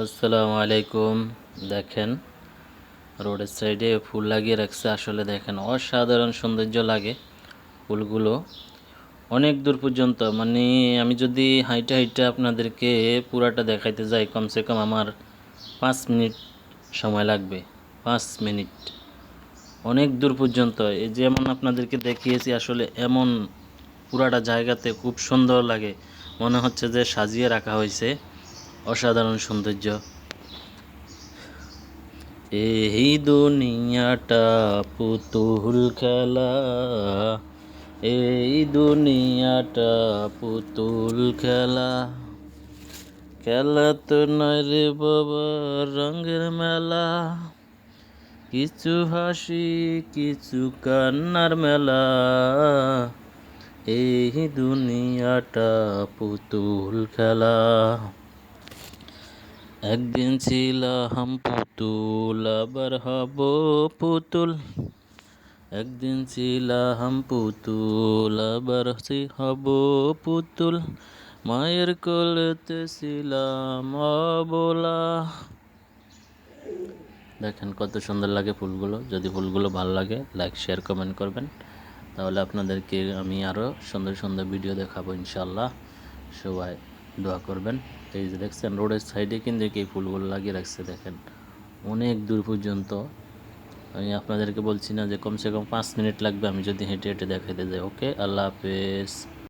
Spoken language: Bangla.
আসসালামু আলাইকুম। দেখেন রোডের সাইডে ফুল লাগিয়ে রাখছে, আসলে দেখেন অসাধারণ সৌন্দর্য লাগে ফুলগুলো অনেক দূর পর্যন্ত। মানে আমি যদি হাইটা হাইটা আপনাদেরকে পুরাটা দেখাইতে যাই কমসে কম আমার 5 মিনিট সময় লাগবে। 5 মিনিট, অনেক দূর পর্যন্ত। এই যেমন আপনাদেরকে দেখিয়েছি, আসলে এমন পুরাটা জায়গাতে খুব সুন্দর লাগে, মনে হচ্ছে যে সাজিয়ে রাখা হয়েছে। অসাধারণ সৌন্দর্য। এই দুনিয়াটা পুতুল খেলা, এই দুনিয়াটা পুতুল খেলা, খেলা তো নয় রে বাবা রঙের মেলা, কিছু হাসি কিছু কান্নার মেলা, এই দুনিয়াটা পুতুল খেলা। একদিন ছিলাম পুতুল আবার হব পুতুল, একদিন ছিলাম পুতুল আবার হব পুতুল, মায়ের কোলেতে ছিলাম অবলা। দেখেন কত সুন্দর লাগে ফুলগুলো। যদি ফুলগুলো ভালো লাগে লাইক শেয়ার কমেন্ট করবেন, তাহলে আপনাদেরকে আমি আরও সুন্দর সুন্দর ভিডিও দেখাবো ইনশাল্লাহ। সবাই দোয়া করবেন। এই যে দেখছেন রোডের সাইডে কিন্তু এই ফুলগুলো লাগিয়ে রাখছে, দেখেন অনেক দূর পর্যন্ত। আমি আপনাদেরকে বলছি না যে কমসে কম 5 মিনিট লাগবে আমি যদি হেঁটে হেঁটে দেখাইতে যাই। ওকে, আল্লাহ হাফেজ।